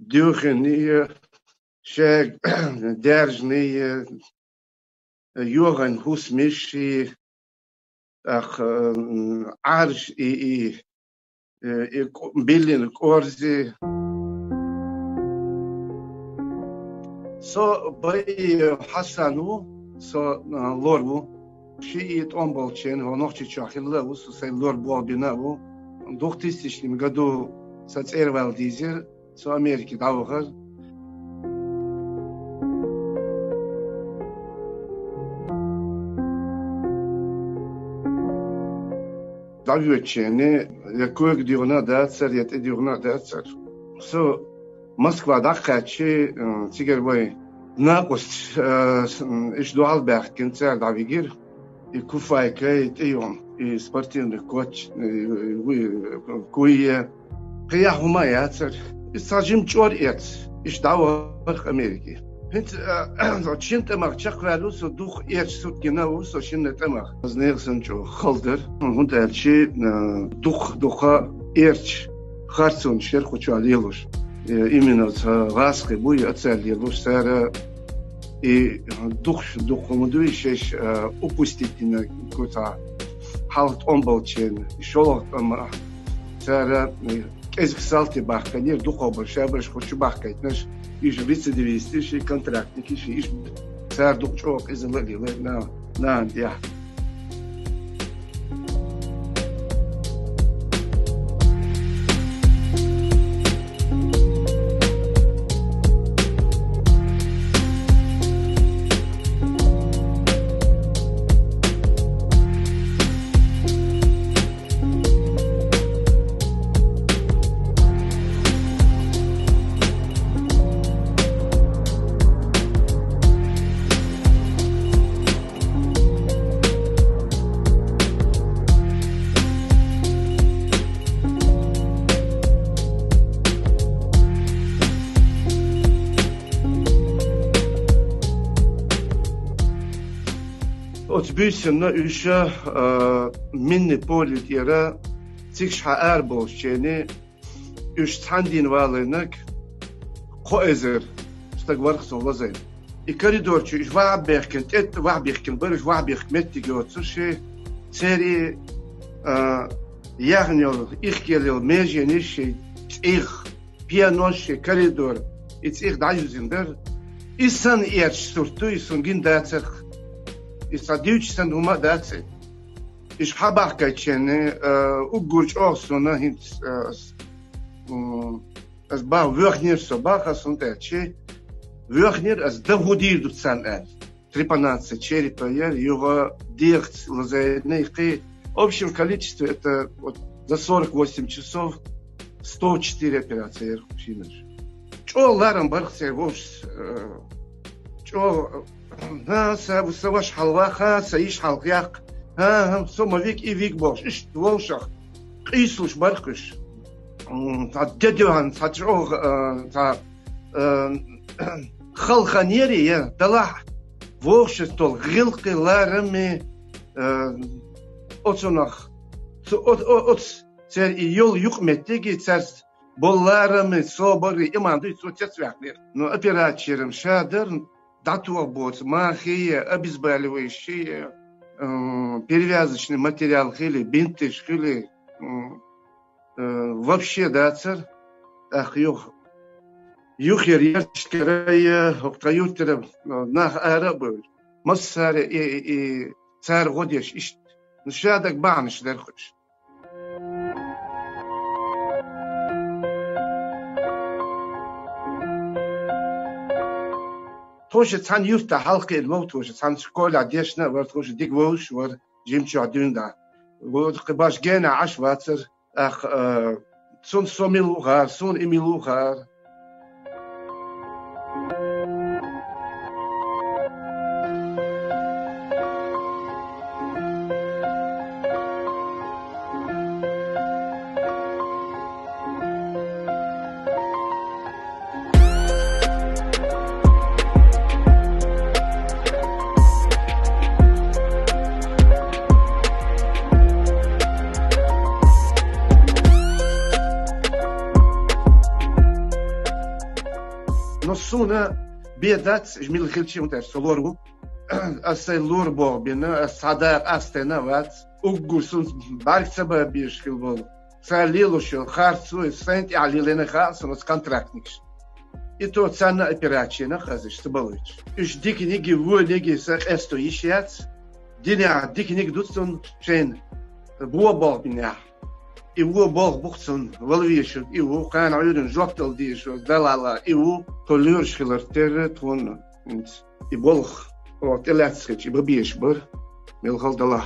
Duchenie, Shag, Derjnie, Johan Husmishi, Arj, Billion Korzi. So by Hassanu, so Lorbu, she eat on Bolchen, or not Chachilla, so say Lord Bobinavu, Doctistish in Gadu, such airwell diesel, so American Dauer. Davuchene, the cook durna that, yet durna that. So Moskva Dakachi, Tigerway, Nakos, Ishdualberg, and Sir Davigir, Kufai Kate, is parting the coach, Kuya, Kayahumaya, it's a Jim Choriets, Ishdawa America. Chintamar Chakra, so do each suit genau, so Shinnetamar, as Nelson Joe Holder, und Elchi, Ducha, Erch, Hartson, Sherkucha Lilush, именно Раски, Буя, Цели, Лусера, и дух мудующий упустить на какой-то халт омбалчен, шел там, цара, эзксалти бахканир, дух большая, больше хочу бахкать, наш иж рецидивисты, контрактники, иж цар дух чок из леги, на, я. Büyüsünde üşe minni polit yere tikşha erbolşçeni üç tandin varlığınak koezer stagvark solazay. İkoridorçu üç vahbehkin et vahbehkin barış vahbehkmetti götür şey seri yağnıyor ihkelil mejeni şey piyanoş şey koridor it dayuzinder isan erç surtu isun gindatsak İstediğim numa derse, iş haber geçeni, uğurç olsuna hiç az bağ vöhnir sabah aslında şey vöhnir az davudi tutsan el, 13 yer, его директ лазейный, общем количество это вот за 48 часов 104 операции рухшинаш. Çoğuların barıksa voş, çoğu ها سوش حلواخا سيش حلقياق ها سوما فيك اي فيك بوش اش دوشخ قيسوش برقش تا ددوان تا تروغ تا خلخانيري يا دلح ووش تول غلقي لارمي اوتسونخ اوتس سير يول يقمتيجي تسرس بولارمي صوبري امان دوي تسوتسوحنير نو оператором шадер датуа бот, махия, обезболивающие, перевязочный материал хили, бинты хили, вообще да цар, ах юхер ярчкерая, октаютера на арабы, массаре и цар годиш ищ, шадак банш дерхуш. توش تان يفتا حلقة الموت توش تان شكول عديشنا ورتوش ديك ووش ور جيمشو عدون دا وقباش جينا عش واتر اخ سون سوميلو غار سون إميلو غار نصونا بيدات جميل خلشي ونتاع سلورو السلور بوبينا الصداق أستنا وات أقولون بارك سبب بيش كلبول ساليلو شو خارسو سنت على لنا خاص نص كونتراكتنيش إتو تسانا أوبراتشينا خازش تبلش إيش ديك نيجي هو نيجي ساق أستو يشيات دينا ديك نيجي دوتون شين بوا بوبينا إيوه بوغ بوخسون والويشو إيوه كان عيون جوكتل ديشو دلالا إيوه توليرش خلرتير تون انت إبولخ وطلعت سكتش ببيش بر ملخل دلا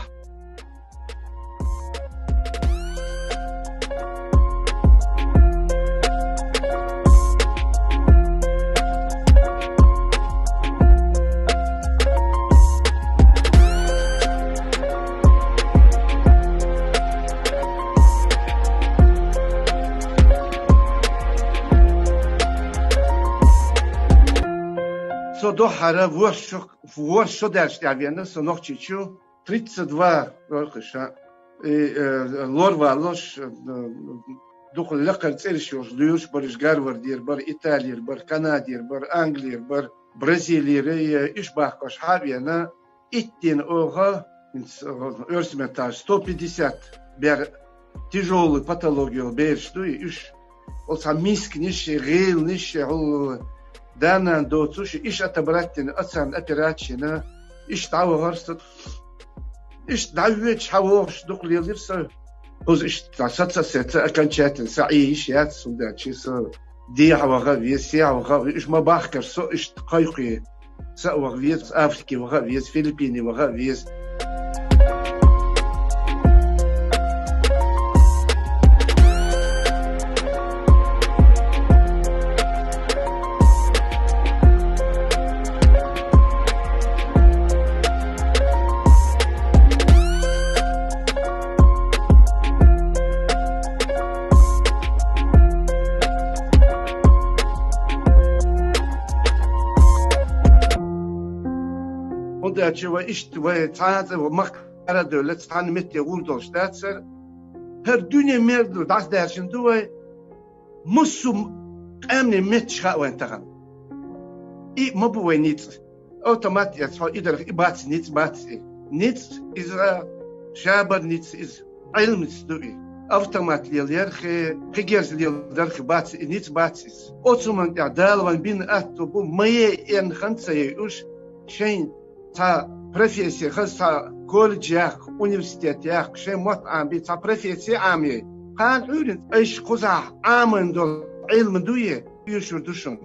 до хара вошо дерш явена со нохчичу 32 рокша лорва лош دخل لقر تسيرشوش ليوش برش غارور دير بر إيطاليا بر كندا بر أنجليا بر برازيليا إيش باقش حابينا إتين أوغا أرسمتاج 150 بر تجول патологию بيرشتو إيش олса миск ниш гейл ниш هو دانا دوتوش إيش أتبرتن أصلا أتراتشنا إيش تعوهرست إيش دعوتش حوش دخل يليرسا هوز إيش تعصت ستا أكنشات سعيش يات سوداتشي سو دي حوغا سي حوغا إيش ما باخر سو إيش تقايقي سأوغ فيز أفريقي وغا فيز فيلبيني وغا فيز Чего иштве цаанце махкара дөлет стан метте улдолштатсер her dünya merdu das dersin duwe musum amne met schawentan I mabu nit automatic so ider ibats nit is shabar nit is ilm stui automatic yer khigers yer khibats nit batsis otuman ya dalvan bin atto bu maye en khansaye ush şeyin تا профессия خاصة كولج ياك университет ياك شيء مطعم بي تا профессия عامية قال عورد ايش قزح عامن دول علم دوية يشور دوشون